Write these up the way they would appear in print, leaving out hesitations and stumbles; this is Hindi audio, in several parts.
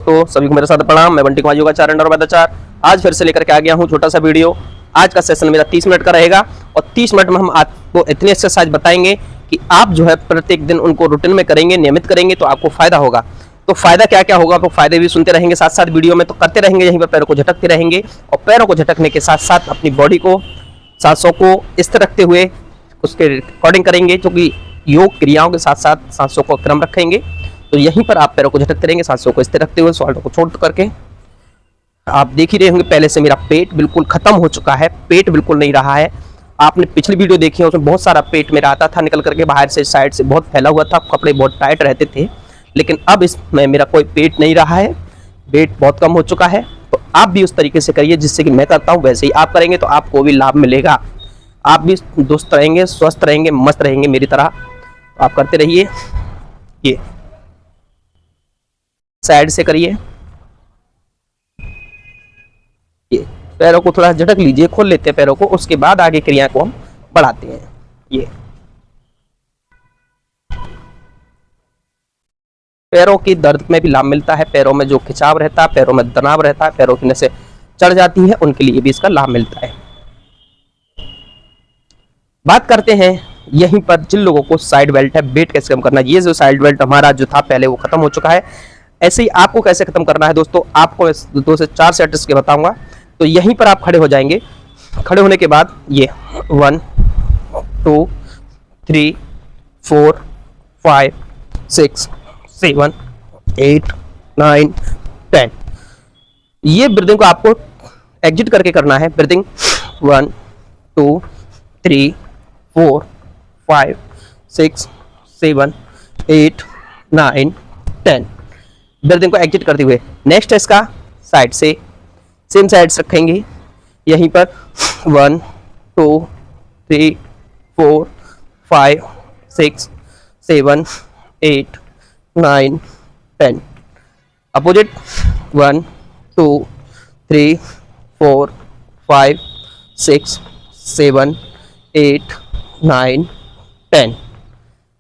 तो सभी को मेरे साथ प्रणाम। मैं बंटी कुमार योगाचार्य और वैद्याचार्य आज फिर से लेकर के आ गया हूँ छोटा सा वीडियो। आज का सेशन मेरा 30 मिनट का रहेगा और 30 मिनट में हम आपको इतनी एक्सरसाइज बताएंगे कि आप जो है प्रत्येक दिन उनको रूटीन में करेंगे, नियमित करेंगे तो आपको फायदा होगा। तो फायदा क्या क्या होगा, तो फायदे भी सुनते रहेंगे साथ साथ वीडियो में, तो करते रहेंगे। यहीं पर पैरों को झटकते रहेंगे और पैरों को झटकने के साथ साथ अपनी बॉडी को, सांसों को स्थिर रखते हुए उसके अकॉर्डिंग करेंगे, जो कि योग क्रियाओं के साथ साथ सांसों को क्रम रखेंगे। तो यहीं पर आप पैरों को झटकते रहेंगे, सांसों को स्थिर रखते हुए, शोल्डर को छोड़ करके। आप देख ही रहे होंगे पहले से मेरा पेट बिल्कुल खत्म हो चुका है, पेट बिल्कुल नहीं रहा है। आपने पिछली वीडियो देखी है, उसमें बहुत सारा पेट मेरा आता था निकल करके बाहर से, साइड से बहुत फैला हुआ था, कपड़े बहुत टाइट रहते थे। लेकिन अब इसमें मेरा कोई पेट नहीं रहा है, पेट बहुत कम हो चुका है। तो आप भी उस तरीके से करिए जिससे कि मैं करता हूँ वैसे ही आप करेंगे तो आपको भी लाभ मिलेगा। आप भी दुरुस्त रहेंगे, स्वस्थ रहेंगे, मस्त रहेंगे मेरी तरह। तो आप करते रहिए। ये साइड से करिए, ये पैरों को थोड़ा झटक लीजिए, खोल लेते हैं पैरों को, उसके बाद आगे क्रिया को हम बढ़ाते हैं। ये पैरों की दर्द में भी लाभ मिलता है, पैरों में जो खिंचाव रहता है, पैरों में तनाव रहता है, पैरों की नसें चढ़ जाती है, उनके लिए भी इसका लाभ मिलता है। बात करते हैं यहीं पर जिन लोगों को साइड बेल्ट है, वेट कैसे कम करना है। ये जो साइड बेल्ट हमारा जो था पहले वो खत्म हो चुका है, ऐसे ही आपको कैसे खत्म करना है दोस्तों, आपको 2 से 4 सेट्स के बताऊंगा। तो यहीं पर आप खड़े हो जाएंगे। खड़े होने के बाद ये 1 2 3 4 5 6 7 8 9 10। ये ब्रीदिंग को आपको एग्जिट करके करना है। ब्रीदिंग 1 2 3 4 5 6 7 8 9 10। ब्रीदिंग को एग्जिट करते हुए नेक्स्ट है इसका साइड से, सेम साइड्स रखेंगे यहीं पर 1 2 3 4 5 6 7 8 9 10। अपोजिट 1 2 3 4 5 6 7 8 9 10।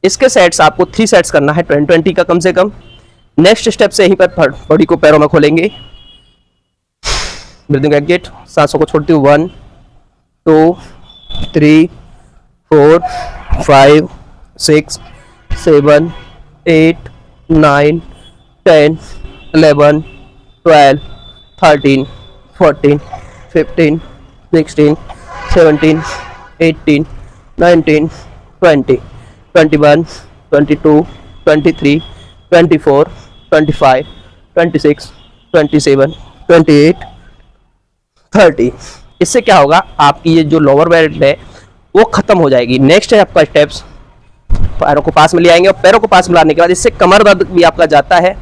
इसके सेट्स आपको 3 सेट्स करना है, 20-20 का कम से कम। नेक्स्ट स्टेप से यहीं पर बॉडी को पैरों में खोलेंगे, ब्रीदिंग एग्जिट, सांसों को छोड़ते हुए 1 2 3 4 5 6 7 8 9 10 11 12 13 14 15 16 17 18 19 20 21 22 23 24 25 26 27 28 30। इससे क्या होगा, आपकी ये जो लोअर बेल्ट है वो खत्म हो जाएगी। नेक्स्ट है आपका स्टेप्स, पैरों को पास में ले आएंगे और पैरों को पास में लाने के बाद इससे कमर दर्द भी आपका जाता है,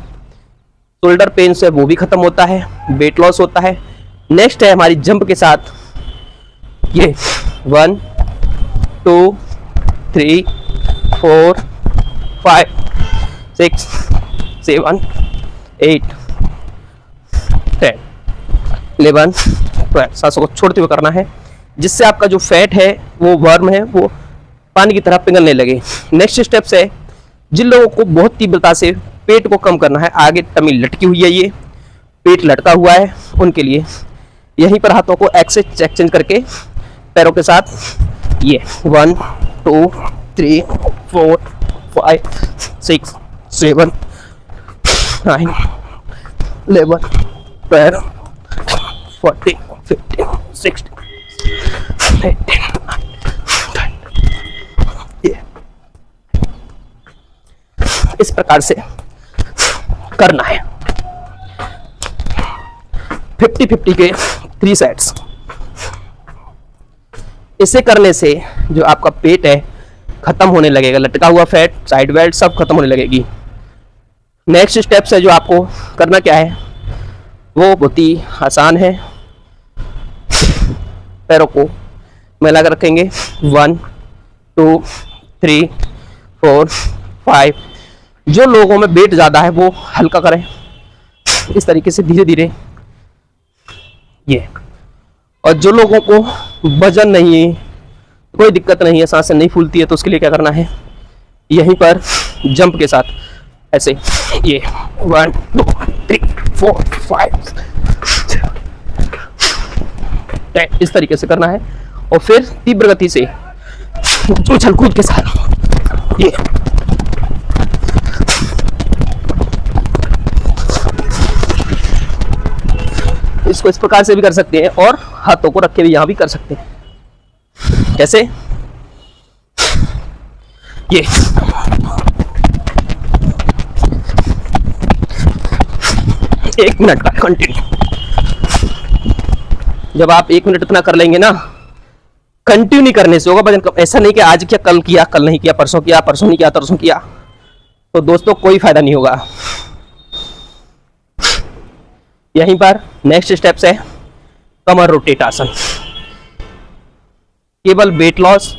शोल्डर पेन से वो भी खत्म होता है, वेट लॉस होता है। नेक्स्ट है हमारी जंप के साथ, ये 1 2 3 4 5 6 7 8 10 11 12। सांसों को छोड़ते हुए करना है, जिससे आपका जो फैट है वो वर्म है वो पानी की तरह पिघलने लगे। नेक्स्ट स्टेप से जिन लोगों को बहुत तीव्रता से पेट को कम करना है, आगे टमी लटकी हुई है, ये पेट लटका हुआ है, उनके लिए यहीं पर हाथों को एक्सचेंज करके पैरों के साथ ये 1 2 3 4 5 6 7 9 11 12 14 15 16 18 ये इस प्रकार से करना है। 50-50 के 3 सेट्स। इसे करने से जो आपका पेट है खत्म होने लगेगा, लटका हुआ फैट, साइड बेल्ट सब खत्म होने लगेगी। नेक्स्ट स्टेप्स है जो आपको करना क्या है, वो बहुत ही आसान है। पैरों को मिला कर रखेंगे 1 2 3 4 5। जो लोगों में वेट ज़्यादा है वो हल्का करें, इस तरीके से धीरे धीरे ये। और जो लोगों को वजन नहीं है, कोई दिक्कत नहीं है, सांसें नहीं फूलती है, तो उसके लिए क्या करना है, यहीं पर जंप के साथ ऐसे ये 1 2 3 4 5 10 इस तरीके से करना है। और फिर तीव्र गति से उछल कूद के साथ ये इसको इस प्रकार से भी कर सकते हैं और हाथों को रख के भी यहां भी कर सकते हैं। कैसे? ये 1 मिनट का कंटिन्यू। जब आप 1 मिनट इतना कर लेंगे ना, कंटिन्यू नहीं करने से होगा वजन कम। ऐसा नहीं कि आज किया कल किया, कल नहीं किया, परसों किया, परसों नहीं किया, तरसों किया, तो दोस्तों कोई फायदा नहीं होगा। यहीं पर नेक्स्ट स्टेप्स है कमर रोटेट आसन। केवल वेट लॉस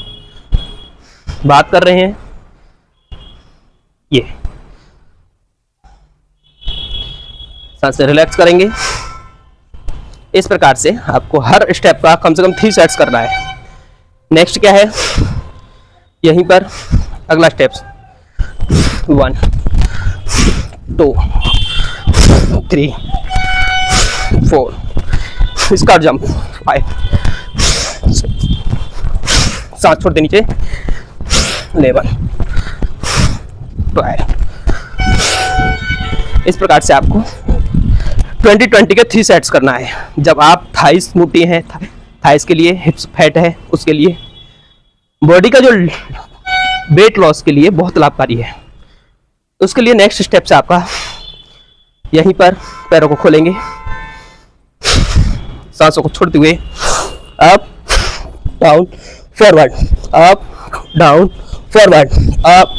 बात कर रहे हैं। ये सांसें रिलैक्स करेंगे। इस प्रकार से आपको हर स्टेप का कम से कम 3 सेट्स करना है। नेक्स्ट क्या है? यहीं पर अगला स्टेप्स 1 2 3 4 स्क्वाट जंप 5 6 सांस छोड़ दे नीचे 11 12। इस प्रकार से आपको 20-20 के 3 सेट्स करना है। जब आप थाइस मोटी हैं, थाइस के लिए, हिप्स फैट है उसके लिए, बॉडी का जो वेट लॉस के लिए बहुत लाभकारी है। उसके लिए नेक्स्ट स्टेप से आपका यहीं पर पैरों को खोलेंगे, सांसों को छोड़ते हुए up down forward, up down forward, up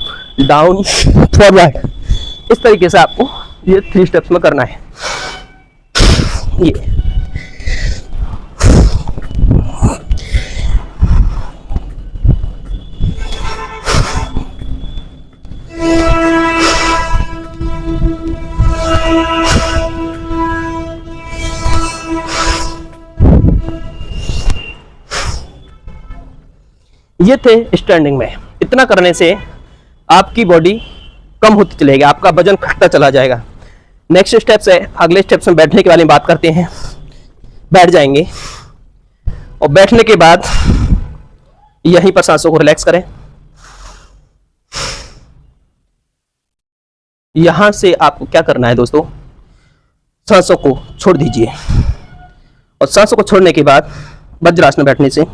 down forward. इस तरीके से आपको ये 3 स्टेप्स में करना है। ये ये थे स्टैंडिंग में। इतना करने से आपकी बॉडी कम होती चलेगी, आपका वजन घटता चला जाएगा। नेक्स्ट स्टेप्स है, अगले स्टेप्स में बैठने के बारे में बात करते हैं। बैठ जाएंगे और बैठने के बाद यहीं पर सांसों को रिलैक्स करें। यहां से आपको क्या करना है दोस्तों? सांसों को छोड़ दीजिए और सांसों को छोड़ने के बाद वज्रासन बैठने से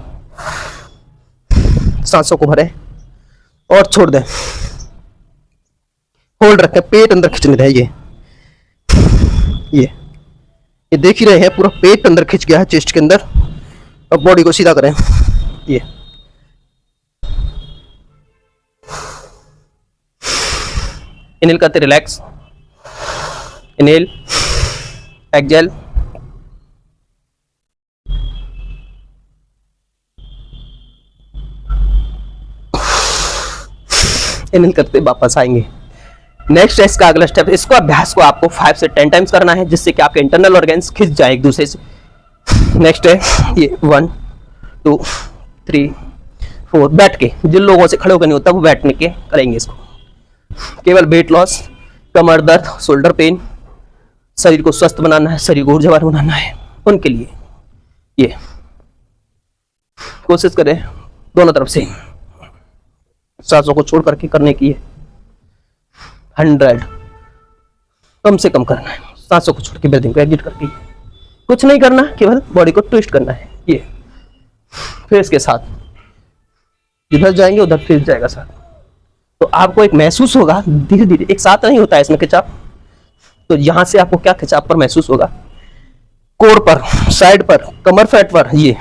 सांसों को भरें और छोड़ दें। होल्ड रखें, पेट अंदर खींचने दें। ये देख ही रहे हैं, पूरा पेट अंदर खिंच गया है चेस्ट के अंदर। अब बॉडी को सीधा करें। ये इनहेल करते रिलैक्स, इनहेल एक्सहेल, इनहेल करते वापस आएंगे। नेक्स्ट है इसका अगला स्टेप। इसको अभ्यास को आपको 5 से 10 टाइम्स करना है, जिससे कि आपके इंटरनल ऑर्गन्स खिंच जाए एक दूसरे से। नेक्स्ट है ये 1 2 3 4 बैठ के। जिन लोगों से खड़े होकर नहीं होता वो बैठने के करेंगे इसको। केवल वेट लॉस, कमर दर्द, शोल्डर पेन, शरीर को स्वस्थ बनाना है, शरीर को ऊर्जावान बनाना है, उनके लिए ये कोशिश करें दोनों तरफ से सांसों को छोड़ करके करने की है। 100 कम से कम करना है। सांसों को छोड़ के ब्रीदिंग को एग्जिट करके कुछ नहीं करना, केवल बॉडी को ट्विस्ट करना है। ये फेस के साथ जिधर जाएंगे उधर फेस जाएगा साथ। तो आपको एक महसूस होगा धीरे धीरे, एक साथ नहीं होता है इसमें खिंचाव। तो यहां से आपको क्या खिंचाव पर महसूस होगा? कोर पर, साइड पर, कमर फैट पर। ये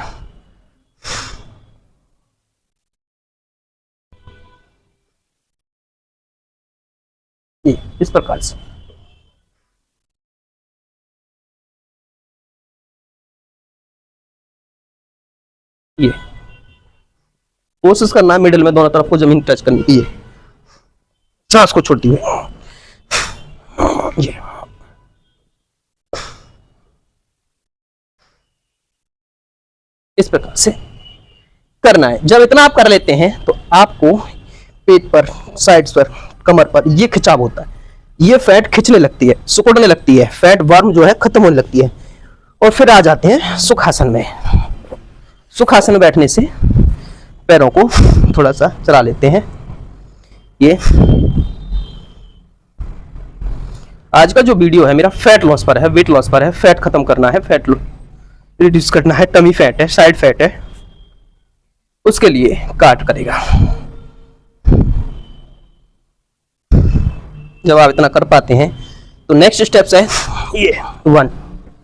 इस प्रकार से ये कोशिश करना है मिडिल में दोनों तरफ को जमीन टच करने की। सांस को छोड़ती है ये इस प्रकार से करना है। जब इतना आप कर लेते हैं तो आपको पेट पर, साइड्स पर, कमर पर ये खिंचाव होता है। ये फैट खिंचने लगती है, सिकुड़ने लगती है, फैट बर्न जो है खत्म होने लगती है। और फिर आ जाते हैं सुखासन में। सुखासन में बैठने से पैरों को थोड़ा सा चला लेते हैं। ये आज का जो वीडियो है मेरा फैट लॉस पर है, वेट लॉस पर है, फैट खत्म करना है, फैट रिड्यूस करना है, टमी फैट है, साइड फैट है, उसके लिए काट करेगा। जब आप इतना कर पाते हैं तो नेक्स्ट स्टेप्स है ये 1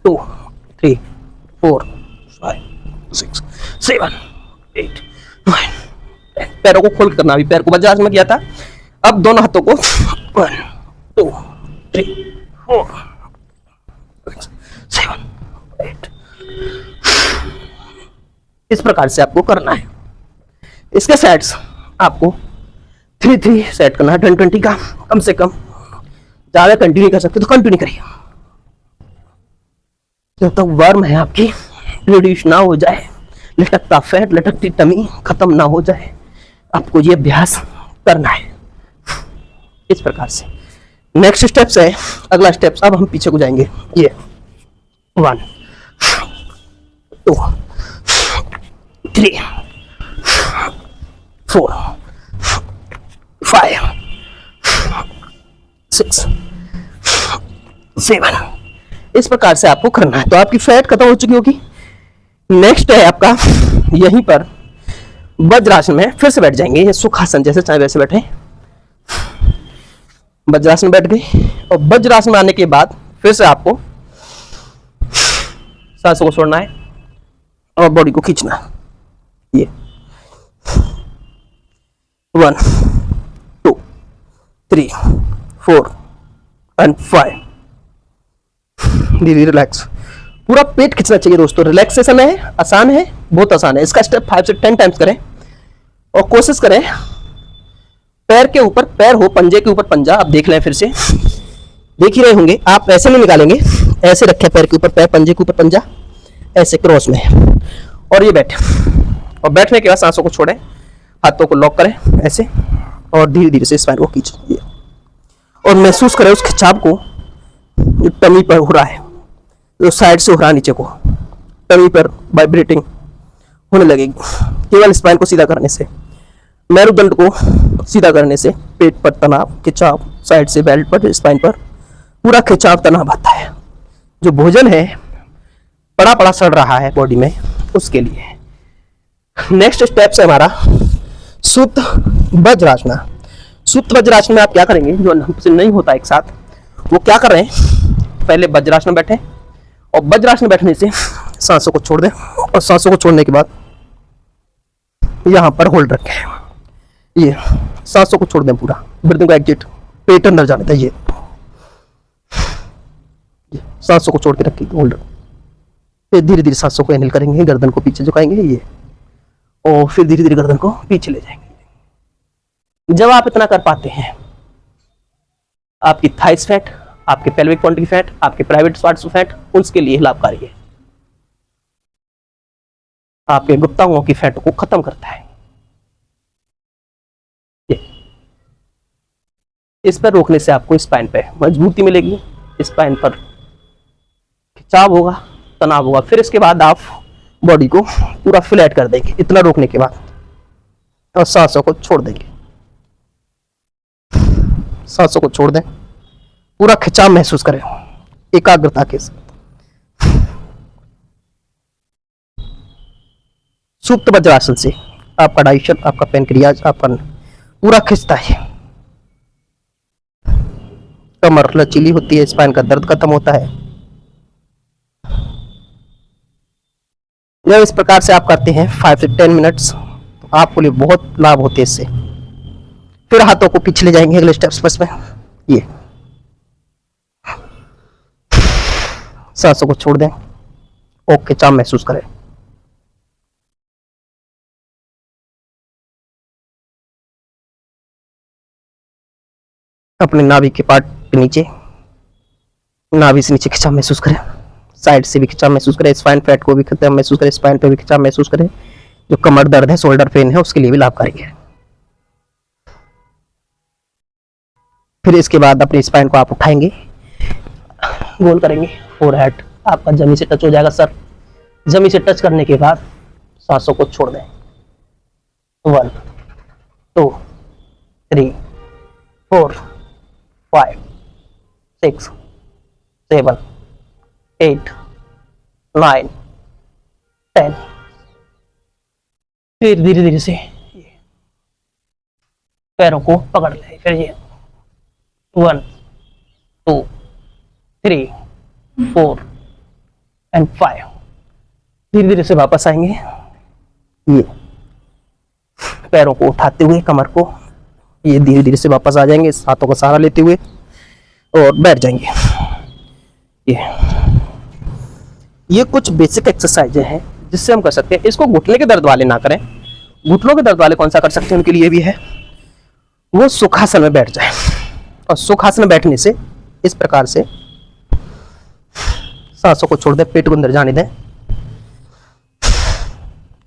2 3 4 5 6 7 8 9 10। पैरों को खोल कर करना, अभी पैर को वज्रासन में किया था, अब दोनों हाथों को 1 2 3 4 6 7 8 इस प्रकार से आपको करना है। इसके सेट्स आपको 3 सेट करना है, 20 का कम से कम। ज्यादा कंटिन्यू कर सकते तो कंटिन्यू करिए जब तक वर्म है आपकी रिड्यूस ना हो जाए, लटकता फैट, लटकती टमी खत्म ना हो जाए, आपको ये अभ्यास करना है इस प्रकार से। नेक्स्ट स्टेप्स है, अगला स्टेप्स, अब हम पीछे को जाएंगे। ये 1 2 3 4 5 6 7 इस प्रकार से आपको करना है। तो आपकी फैट खत्म हो चुकी होगी। नेक्स्ट है आपका यहीं पर वज्रासन में फिर से बैठ जाएंगे। ये सुखासन जैसे चाहे वैसे बैठे, वज्रासन में बैठ गए। और वज्रासन में आने के बाद फिर से आपको सांसों को छोड़ना है और बॉडी को खींचना है। ये 1 2 3 4 एंड 5। धीरे रिलैक्स, पूरा पेट खींचना चाहिए दोस्तों। रिलैक्सेशन है, आसान है, बहुत आसान है। इसका स्टेप 5 से 10 टाइम्स करें और कोशिश करें पैर के ऊपर पैर हो, पंजे के ऊपर पंजा। आप देख लें, फिर से देख ही रहे होंगे आप। ऐसे नहीं निकालेंगे, ऐसे रखें पैर के ऊपर पैर, पंजे के ऊपर पंजा, ऐसे क्रॉस में, और ये बैठे। और बैठने के बाद सांसों को छोड़ें, हाथों को लॉक करें ऐसे, और धीरे धीरे से स्पाइन को खींचें और महसूस करें उस खिंचाव को जो टमी पर हो रहा है, जो साइड से हो रहा है नीचे को, टमी पर वाइब्रेटिंग होने लगेगी केवल स्पाइन को सीधा करने से, मेरुदंड को सीधा करने से। पेट पर तनाव, खिंचाव, साइड से बेल्ट पर, स्पाइन पर पूरा खिंचाव, तनाव आता है। जो भोजन है पड़ा पड़ा सड़ रहा है बॉडी में, उसके लिए। नेक्स्ट स्टेप है हमारा सुप्त वज्रासन। सुप्त वज्रासन में आप क्या करेंगे, जो हमसे नहीं होता एक साथ, वो क्या कर रहे हैं, पहले वज्रासन में बैठे और वज्रासन में बैठने से सांसों को छोड़ दें, और सांसों को छोड़ने के बाद यहां पर होल्ड रखें। ये सांसों को छोड़ दें पूरा, ब्रीथिंग को एग्जिट, पेट अंदर जाने दें। ये सांसों को छोड़ के रखिए, होल्ड। फिर धीरे धीरे सांसों को इनहेल करेंगे, गर्दन को पीछे झुकाएंगे ये, और फिर धीरे धीरे गर्दन को पीछे ले जाएंगे। जब आप इतना कर पाते हैं, आपकी थाइस फैट, आपके पेल्विक पॉइंट की फैट, आपके प्राइवेट पार्ट्स फैट, उसके लिए लाभकारी है। आपके गुप्तांगों की फैट को खत्म करता है। इस पर रोकने से आपको स्पाइन पे मजबूती मिलेगी, स्पाइन पर खिंचाव होगा, तनाव होगा। फिर इसके बाद आप बॉडी को पूरा फ्लैट कर देंगे इतना रोकने के बाद, और सांसों को छोड़ देंगे। सांसों को छोड़ दें, पूरा खिंचाव महसूस करें एकाग्रता के साथ। सुप्त वज्रासन से आपका डाइजेशन, आपका पैनक्रियाज, आपका पूरा खिंचता है, कमर लचीली होती है, स्पाइन का दर्द खत्म होता है। जब इस प्रकार से आप करते हैं 5 से 10 मिनट्स, तो आपको लिए बहुत लाभ होते हैं इससे। फिर हाथों को पीछे ले जाएंगे अगले स्टेप्स में। ये सांसों को छोड़ दें, ओके, चाम महसूस करें। अपने नाभि के पार्ट के नीचे, नाभि से नीचे खिंचाव महसूस करें, साइड से भी खिंचाव महसूस करें, स्पाइन फैट को भी खिंचाव महसूस करें, स्पाइन पे भी खिंचाव महसूस करें। जो कमर दर्द है, शोल्डर पेन है, उसके लिए भी लाभकारी है। फिर इसके बाद अपने स्पाइन को आप उठाएंगे, गोल करेंगे, फोरहेड आपका जमीन से टच हो जाएगा। सर जमीन से टच करने के बाद सांसों को छोड़ दें। 1 2 3 4 5 6 7 8 9 10। फिर धीरे धीरे से पैरों को पकड़ लें। फिर ये 1 2 3 4 एंड 5। धीरे धीरे से वापस आएंगे, ये पैरों को उठाते हुए कमर को, ये धीरे धीरे से वापस आ जाएंगे, हाथों का सहारा लेते हुए और बैठ जाएंगे। ये कुछ बेसिक एक्सरसाइजें हैं जिससे हम कर सकते हैं। इसको घुटने के दर्द वाले ना करें। घुटनों के दर्द वाले कौन सा कर सकते हैं, उनके लिए भी है, वो सुखासन में बैठ जाए। और सुखासन में बैठने से इस प्रकार से सांसों को छोड़ दें, पेट को अंदर जाने दें।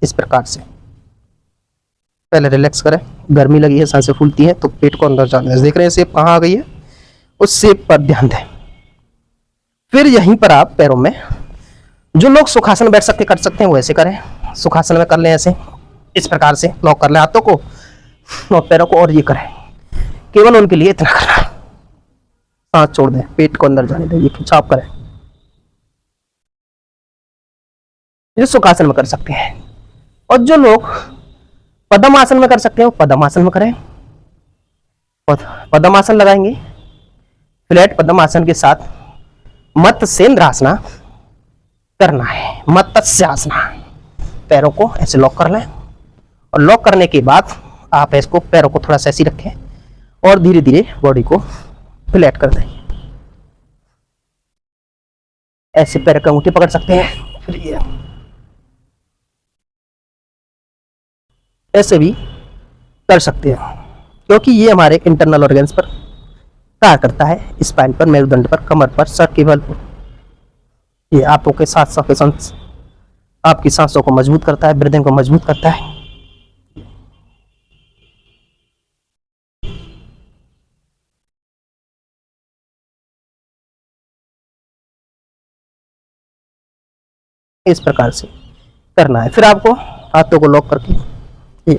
इस प्रकार से पहले रिलैक्स करें, गर्मी लगी है, सांसें फूलती हैं तो पेट को अंदर जाने दें। देख रहे हैं शेप कहाँ आ गई है, उस शेप पर ध्यान दें। फिर यहीं पर आप पैरों में, जो लोग सुखासन बैठ सकते कर सकते हैं वो ऐसे करें। सुखासन में कर लें ऐसे, इस प्रकार से लॉक कर लें हाथों को और पैरों को, और ये करें। केवल उनके लिए इतना करना है, सांस छोड़ दें, पेट को अंदर जाने दें, ये खिंचाव करें। ये सुखासन में कर सकते हैं। और जो लोग पद्मासन में कर सकते हैं वो पद्मासन में करें। पद्मासन लगाएंगे, फ्लैट पद्मासन के साथ मत्स्येंद्रासना करना है। मत्स्यासना, पैरों को ऐसे लॉक कर लें और लॉक करने के बाद आप इसको पैरों को थोड़ा सा ऐसे रखें और धीरे धीरे बॉडी को फ्लैट कर दें। ऐसे पैर का अंगूठे पकड़ सकते हैं। फिर ये ऐसे भी कर सकते हैं, क्योंकि ये हमारे इंटरनल ऑर्गन्स पर कार्य करता है, स्पाइन पर, मेरुदंड पर, कमर पर, सर के बल पर। ये आपको के साथ आपकी सांसों को मजबूत करता है, ब्रीदिंग को मजबूत करता है। इस प्रकार से करना है। फिर आपको हाथों को लॉक करके ये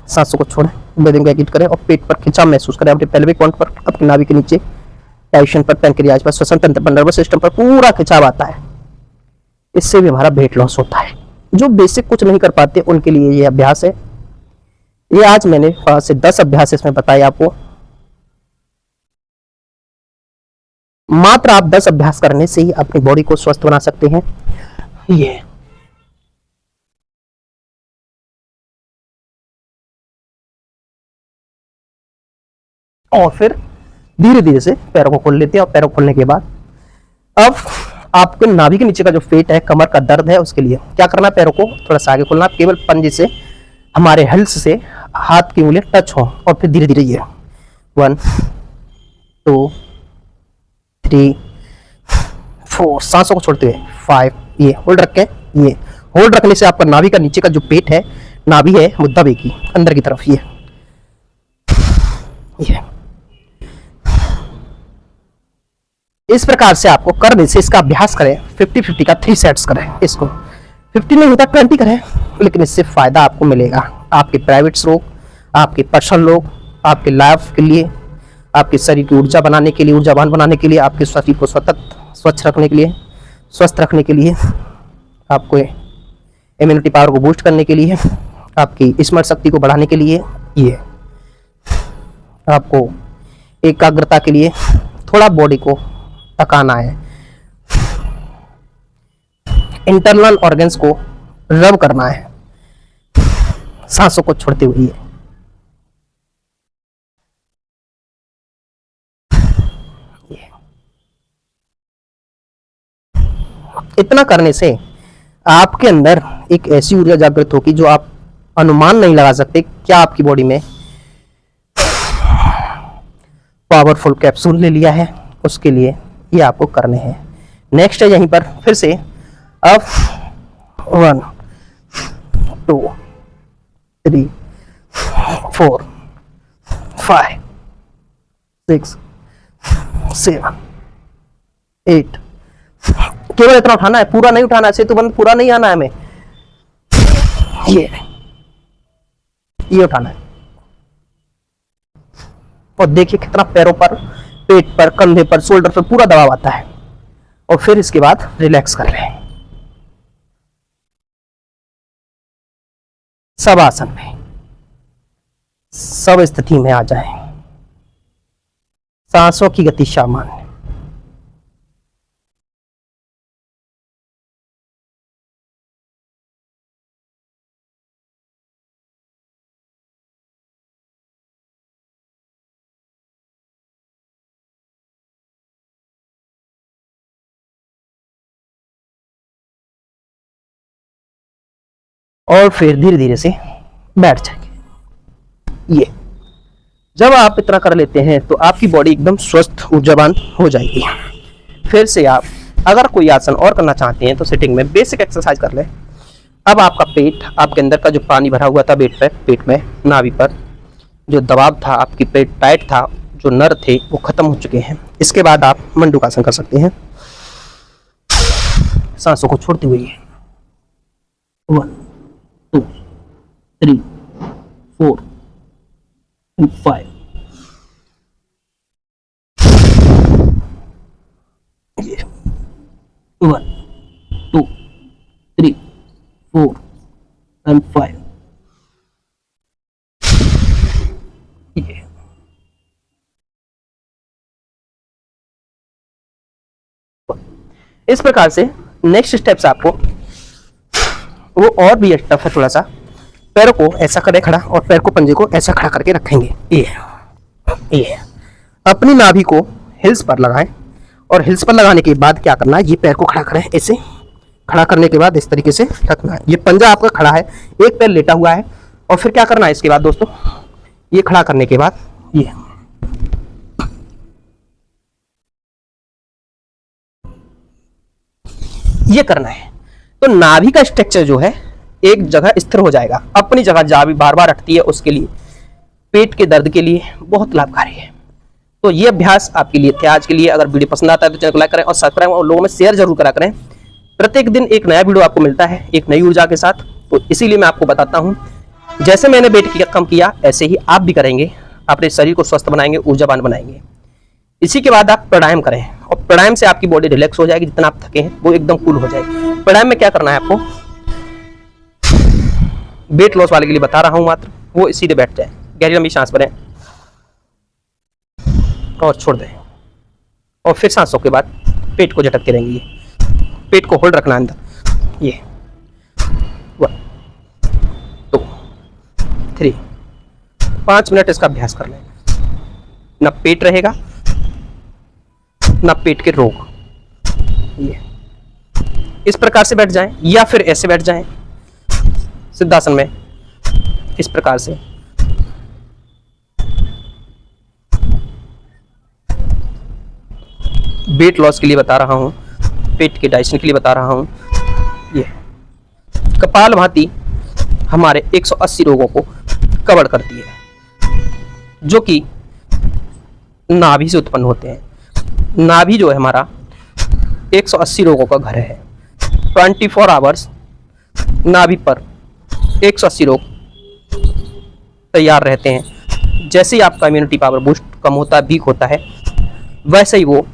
सांसों को छोड़ें, ब्रीदिंग को एग्जिट करें और पेट पर खिंचाव महसूस करें। अपने पेल्विक पॉइंट पर, अपनी नाभि के नीचे, टाइशन पर, पैनक्रियाज पर, श्वसन तंत्र पर, नर्वस सिस्टम पर पूरा खिंचाव आता है। इससे भी हमारा वेट लॉस होता है। जो बेसिक कुछ नहीं कर पाते उनके लिए ये अभ्यास है। ये आज मैंने 5 से 10 अभ्यास इसमें बताए आपको। मात्र आप 10 अभ्यास करने से ही अपनी बॉडी को स्वस्थ बना सकते हैं। ये और फिर धीरे धीरे से पैरों को खोल लेते हैं और पैरों को खोलने के बाद अब आपके नाभि के नीचे का जो पेट है, कमर का दर्द है, उसके लिए क्या करना है, पैरों को थोड़ा सा आगे खोलना। केवल पंजे से हमारे हल्स से हाथ की उंगलियां टच हो और फिर धीरे धीरे ये 1 2 3 4 सांसों को छोड़ते हुए 5, ये होल्ड रखें। ये होल्ड रखने से आपका नाभि का नीचे का जो पेट है, नाभि है वो दबेगी अंदर की तरफ। ये इस प्रकार से आपको करने से, इसका अभ्यास करें। 50-50 का 3 सेट्स करें। इसको 50 नहीं होता 20 करें, लेकिन इससे फायदा आपको मिलेगा। आपके प्राइवेट लोग, आपके पर्सनल लोग, आपके लाइफ के लिए, आपके शरीर की ऊर्जा बनाने के लिए, ऊर्जावान बनाने के लिए, आपके शरीर को स्वच्छ रखने के लिए, स्वस्थ रखने के लिए, आपको इम्यूनिटी पावर को बूस्ट करने के लिए, आपकी स्मरण शक्ति को बढ़ाने के लिए, ये आपको एकाग्रता के लिए थोड़ा बॉडी को थकाना है, इंटरनल ऑर्गन्स को रब करना है, सांसों को छोड़ते हुए। इतना करने से आपके अंदर एक ऐसी ऊर्जा जागृत होगी जो आप अनुमान नहीं लगा सकते क्या आपकी बॉडी में पावरफुल कैप्सूल ले लिया है। उसके लिए ये आपको करने हैं। नेक्स्ट है यहीं पर फिर से अब 1 2 3 4 5 6 7 8। केवल इतना उठाना है, पूरा नहीं उठाना है, सेतु बंद पूरा नहीं आना है हमें। ये उठाना है। और देखिए कितना पैरों पर, पेट पर, कंधे पर, शोल्डर पर पूरा दबाव आता है। और फिर इसके बाद रिलैक्स कर लें। सब आसन में, सब स्थिति में आ जाएं। सांसों की गति सामान्य। और फिर धीरे धीरे से बैठ जाएंगे। ये जब आप इतना कर लेते हैं तो आपकी बॉडी एकदम स्वस्थ ऊर्जावान हो जाएगी। फिर से आप अगर कोई आसन और करना चाहते हैं तो सिटिंग में बेसिक एक्सरसाइज कर लें। अब आपका पेट, आपके अंदर का जो पानी भरा हुआ था पेट में, नाभि पर जो दबाव था, आपकी पेट टाइट था, जो नर थे वो खत्म हो चुके हैं। इसके बाद आप मंडूकासन कर सकते हैं, सांसों को छोड़ते हुए। 1 2 3 4 5। ये 1 2 3 4 and 5। ये इस प्रकार से नेक्स्ट स्टेप्स आपको वो और भी टफ है थोड़ा सा। पैरों को ऐसा करें खड़ा, और पैर को पंजे को ऐसा खड़ा करके रखेंगे। ये अपनी नाभि को हिल्स पर लगाएं, और हिल्स पर लगाने के बाद क्या करना है, ये पैर को खड़ा करें। ऐसे खड़ा करने के बाद इस तरीके से रखना है। ये पंजा आपका खड़ा है, एक पैर लेटा हुआ है। और फिर क्या करना है इसके बाद दोस्तों, ये खड़ा करने के बाद ये करना है। तो नाभि का स्ट्रक्चर जो है एक जगह स्थिर हो जाएगा। अपनी जगह जहाँ भी बार बार हटती है उसके लिए, पेट के दर्द के लिए बहुत लाभकारी है। तो ये अभ्यास आपके लिए थे आज के लिए। अगर वीडियो पसंद आता है तो चैनल को लाइक करें और सब्सक्राइब और लोगों में शेयर जरूर करा करें। प्रत्येक दिन एक नया वीडियो आपको मिलता है एक नई ऊर्जा के साथ। तो इसीलिए मैं आपको बताता हूँ, जैसे मैंने वेट कम किया ऐसे ही आप भी करेंगे, अपने शरीर को स्वस्थ बनाएंगे, ऊर्जावान बनाएंगे। इसी के बाद आप प्राणायाम करें, और प्राणायाम से आपकी बॉडी रिलैक्स हो जाएगी। जितना आप थके हैं वो एकदम कूल हो जाएगी। प्राणायाम में क्या करना है आपको, वेट लॉस वाले के लिए बता रहा हूं मात्र, वो सीधे बैठ जाए, गहरी लंबी सांस भरें और छोड़ दें। और फिर सांसों के बाद पेट को झटकते रहेंगे। पेट को होल्ड रखना अंदर। ये 1 2 3 5 मिनट इसका अभ्यास कर लें। ना पेट रहेगा ना पेट के रोग। ये इस प्रकार से बैठ जाएं, या फिर ऐसे बैठ जाएं सिद्धासन में, इस प्रकार से। वेट लॉस के लिए बता रहा हूं, पेट के डाइजेशन के लिए बता रहा हूं। ये कपालभाति हमारे 180 रोगों को कवर करती है, जो कि नाभि से उत्पन्न होते हैं। नाभि जो है हमारा 180 रोगों का घर है। 24 आवर्स नाभि पर 180 रोग तैयार रहते हैं। जैसे ही आपका इम्यूनिटी पावर बूस्ट कम होता है, वीक होता है, वैसे ही वो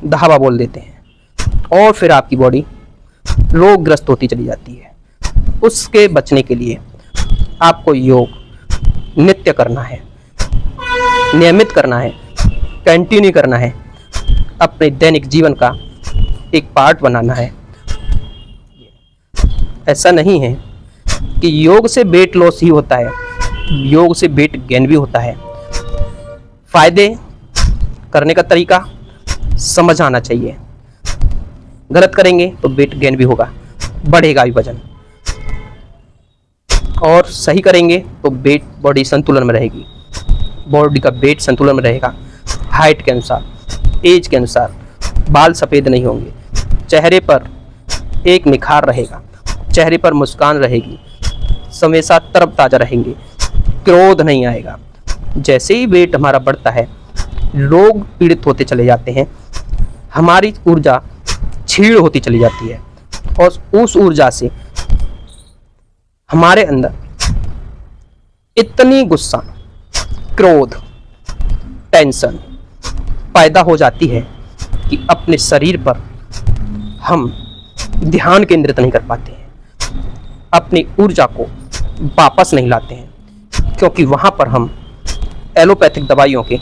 धावा बोल देते हैं, और फिर आपकी बॉडी रोगग्रस्त होती चली जाती है। उसके बचने के लिए आपको योग नित्य करना है, नियमित करना है, कंटिन्यू करना है, अपने दैनिक जीवन का एक पार्ट बनाना है। ऐसा नहीं है कि योग से वेट लॉस ही होता है, योग से वेट गेन भी होता है। फायदे करने का तरीका समझ आना चाहिए। गलत करेंगे तो वेट गेन भी होगा, बढ़ेगा भी वजन, और सही करेंगे तो वेट बॉडी संतुलन में रहेगी। बॉडी का वेट संतुलन में रहेगा, हाइट के अनुसार, एज के अनुसार। बाल सफ़ेद नहीं होंगे, चेहरे पर एक निखार रहेगा, चेहरे पर मुस्कान रहेगी, हमेशा तरोताजा रहेंगे, क्रोध नहीं आएगा, जैसे ही वेट हमारा बढ़ता है, रोग पीड़ित होते चले जाते हैं, हमारी ऊर्जा क्षीण होती चली जाती है और उस ऊर्जा से हमारे अंदर इतनी गुस्सा, क्रोध, टेंशन पैदा हो जाती है कि अपने शरीर पर हम ध्यान केंद्रित नहीं कर पाते हैं, अपनी ऊर्जा को वापस नहीं लाते हैं, क्योंकि वहाँ पर हम एलोपैथिक दवाइयों के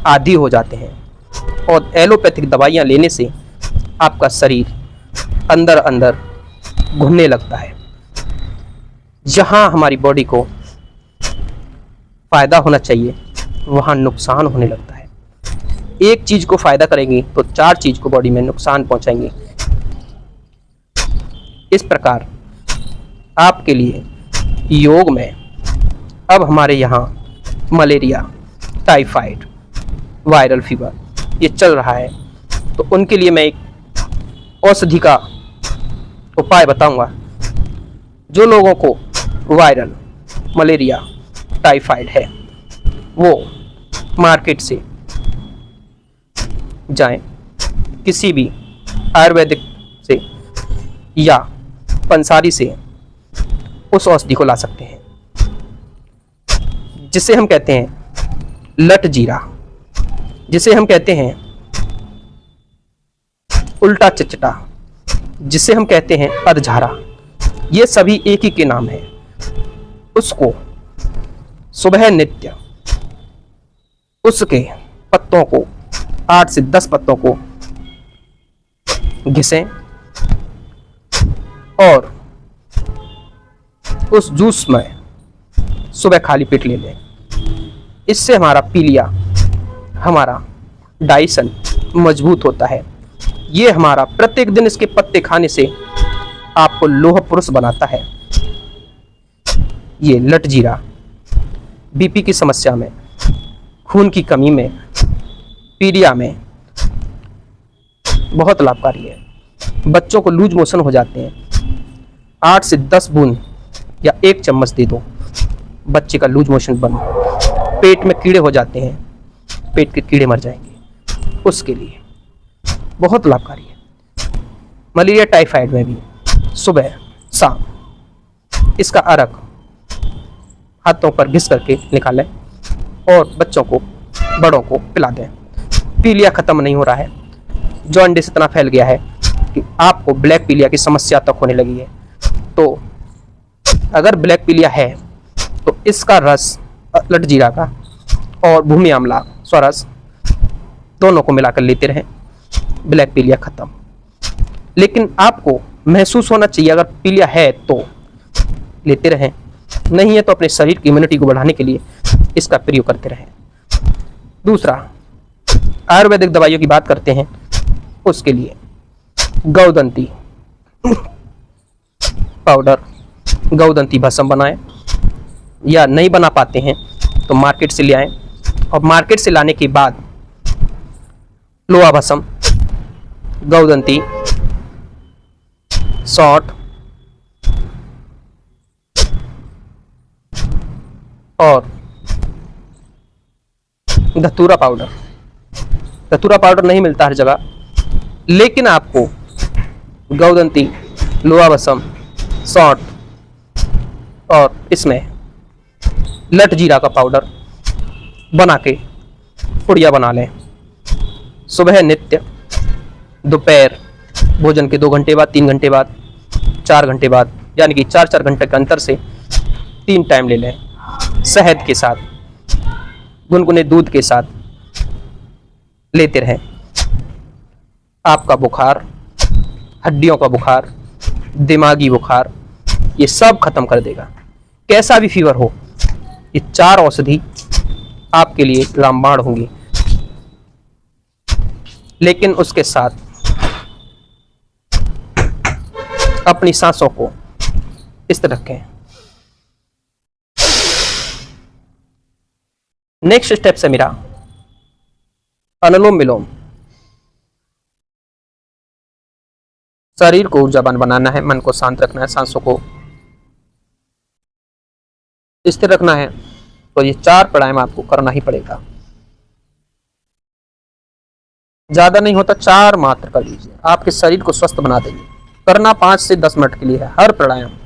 आदी हो जाते हैं और एलोपैथिक दवाइयाँ लेने से आपका शरीर अंदर अंदर घुलने लगता है। जहाँ हमारी बॉडी को फ़ायदा होना चाहिए वहाँ नुकसान होने लगता है। एक चीज़ को फ़ायदा करेंगे तो 4 चीज़ को बॉडी में नुकसान पहुँचाएंगे। इस प्रकार आपके लिए योग में अब हमारे यहाँ मलेरिया, टाइफाइड, वायरल फीवर ये चल रहा है, तो उनके लिए मैं एक औषधि का उपाय बताऊंगा। जो लोगों को वायरल, मलेरिया, टाइफाइड है वो मार्केट से जाएं, किसी भी आयुर्वेदिक से या पंसारी से उस औषधि को ला सकते हैं, जिसे हम कहते हैं लट जीरा, जिसे हम कहते हैं उल्टा चिचटा, जिसे हम कहते हैं अधझारा। ये सभी एक ही के नाम है। उसको सुबह नित्य उसके पत्तों को 8 से 10 पत्तों को घिसें और उस जूस में सुबह खाली पेट ले लें। इससे हमारा पीलिया, हमारा डाइजेशन मजबूत होता है। ये हमारा प्रत्येक दिन इसके पत्ते खाने से आपको लोह पुरुष बनाता है। ये लट जीरा बीपी की समस्या में, खून की कमी में, पीलिया में बहुत लाभकारी है। बच्चों को लूज मोशन हो जाते हैं, 8 से 10 बूंद या 1 चम्मच दे दो, बच्चे का लूज मोशन बंद। पेट में कीड़े हो जाते हैं, पेट के कीड़े मर जाएंगे, उसके लिए बहुत लाभकारी है। मलेरिया, टाइफाइड में भी सुबह शाम इसका अर्क हाथों पर घिस करके निकालें और बच्चों को, बड़ों को पिला दें। पीलिया खत्म नहीं हो रहा है, जॉन्डिस इतना फैल गया है कि आपको ब्लैक पीलिया की समस्या तक होने लगी है। तो अगर ब्लैक पीलिया है तो इसका रस लट जीरा का और भूमि आंवला स्वरस दोनों को मिलाकर लेते रहें, ब्लैक पीलिया खत्म। लेकिन आपको महसूस होना चाहिए, अगर पीलिया है तो लेते रहें, नहीं है तो अपने शरीर की इम्यूनिटी को बढ़ाने के लिए इसका प्रयोग करते रहें। दूसरा, आयुर्वेदिक दवाइयों की बात करते हैं, उसके लिए गौदंती पाउडर, गौदंती भस्म बनाएं, या नहीं बना पाते हैं तो मार्केट से ले आएं और मार्केट से लाने के बाद लोहा भस्म, गौदंती, सौंठ और धतूरा पाउडर। धतूरा पाउडर नहीं मिलता हर जगह, लेकिन आपको गौदंती, लोहा भस्म, सौंठ और इसमें लट जीरा का पाउडर बना के पुड़िया बना लें। सुबह नित्य, दोपहर भोजन के 2 घंटे बाद, 3 घंटे बाद, 4 घंटे बाद, यानी कि 4-4 घंटे के अंतर से 3 टाइम ले लें। शहद के साथ, गुनगुने दूध के साथ लेते रहें। आपका बुखार, हड्डियों का बुखार, दिमागी बुखार, ये सब खत्म कर देगा। कैसा भी फीवर हो, ये 4 औषधि आपके लिए रामबाण होंगी। लेकिन उसके साथ अपनी सांसों को इस तरह रखें। नेक्स्ट स्टेप से मेरा अनुलोम विलोम। शरीर को ऊर्जावान बनाना है, मन को शांत रखना है, सांसों को स्थिर रखना है तो ये 4 प्राणायाम आपको करना ही पड़ेगा, ज्यादा नहीं होता, 4 मात्र कर लीजिए, आपके शरीर को स्वस्थ बना देंगे। करना 5 से 10 मिनट के लिए है हर प्राणायाम।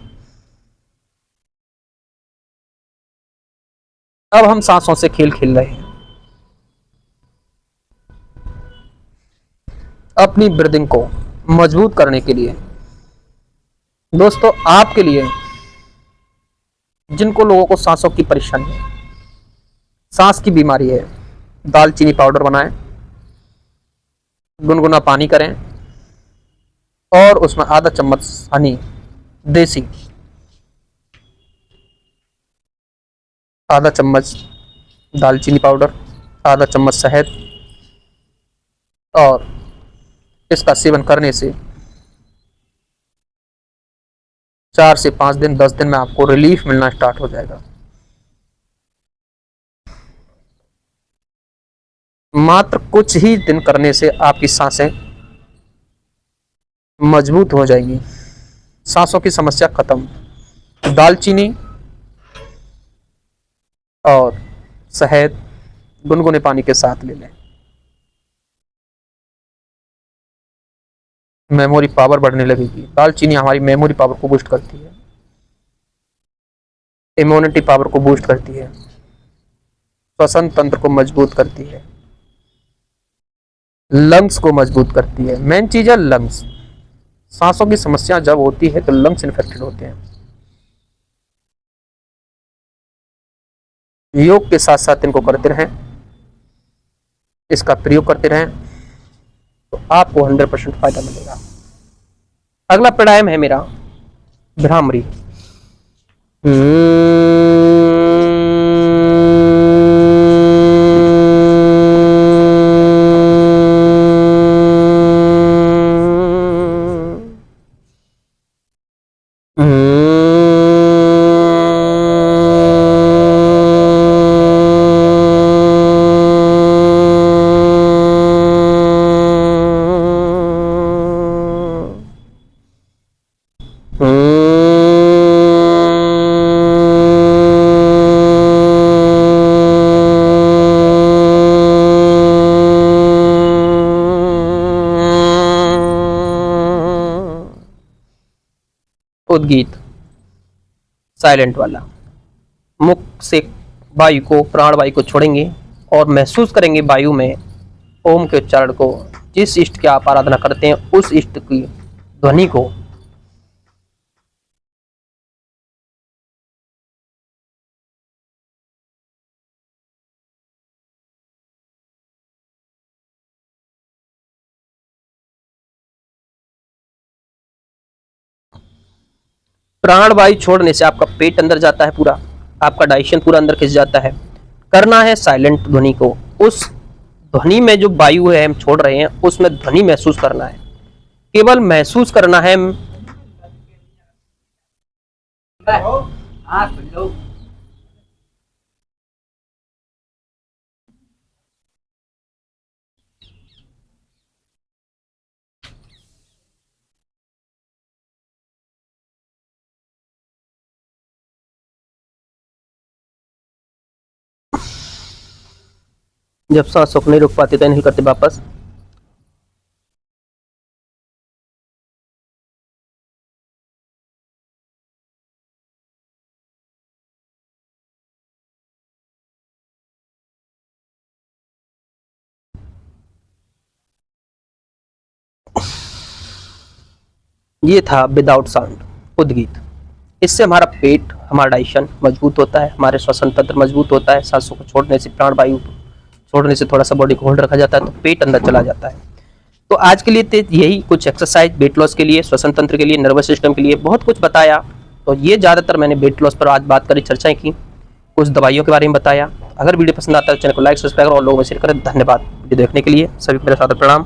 अब हम सांसों से खेल खेल रहे हैं। अपनी ब्रीदिंग को मजबूत करने के लिए दोस्तों, आपके लिए जिनको लोगों को सांसों की परेशानी है, सांस की बीमारी है, दालचीनी पाउडर बनाएं, गुनगुना पानी करें और उसमें आधा चम्मच हनी देसी, आधा चम्मच दालचीनी पाउडर, आधा चम्मच शहद, और इसका सेवन करने से 4 से 5 दिन 10 दिन में आपको रिलीफ मिलना स्टार्ट हो जाएगा। मात्र कुछ ही दिन करने से आपकी सांसें मजबूत हो जाएंगी, सांसों की समस्या खत्म। दालचीनी और शहद गुनगुने पानी के साथ ले लें। मेमोरी पावर बढ़ने लगेगी। दालचीनी हमारी मेमोरी पावर को बूस्ट करती है, इम्यूनिटी पावर को बूस्ट करती है, श्वसन तंत्र को मजबूत करती है, लंग्स को मजबूत करती है। मेन चीज है लंग्स। सांसों की समस्या जब होती है तो लंग्स इन्फेक्टेड होते हैं। योग के साथ साथ इनको करते रहें, इसका प्रयोग करते रहें तो आपको 100% फायदा मिलेगा। अगला प्राणायाम है मेरा भ्रामरी। उद्गीत साइलेंट वाला। मुख से वायु को, प्राण वायु को छोड़ेंगे और महसूस करेंगे वायु में ओम के उच्चारण को। जिस इष्ट की आप आराधना करते हैं उस इष्ट की ध्वनि को प्राण वायु छोड़ने से आपका पेट अंदर जाता है, पूरा आपका डाइजेशन पूरा अंदर खिंच जाता है। करना है साइलेंट ध्वनि को, उस ध्वनि में जो वायु है हम छोड़ रहे हैं उसमें ध्वनि महसूस करना है, केवल महसूस करना है। जब सांस को नहीं रोक पाते तो इनहेल करते वापस। ये था विदाउट साउंड उद्गीत। इससे हमारा पेट, हमारा डाइजेशन मजबूत होता है, हमारे श्वसन तंत्र मजबूत होता है। सांसों को छोड़ने से, प्राण वायु छोड़ने से थोड़ा सा बॉडी को होल्ड रखा जाता है तो पेट अंदर चला जाता है। तो आज के लिए यही कुछ एक्सरसाइज वेट लॉस के लिए, श्वसन तंत्र के लिए, नर्वस सिस्टम के लिए बहुत कुछ बताया। तो ये ज़्यादातर मैंने वेट लॉस पर आज बात करी, चर्चाएं की, कुछ दवाइयों के बारे में बताया। अगर वीडियो पसंद आता है तो चैनल को लाइक, सब्सक्राइब और लोगों में शेयर करें। धन्यवाद वीडियो देखने के लिए, सभी को मेरा सादर प्रणाम।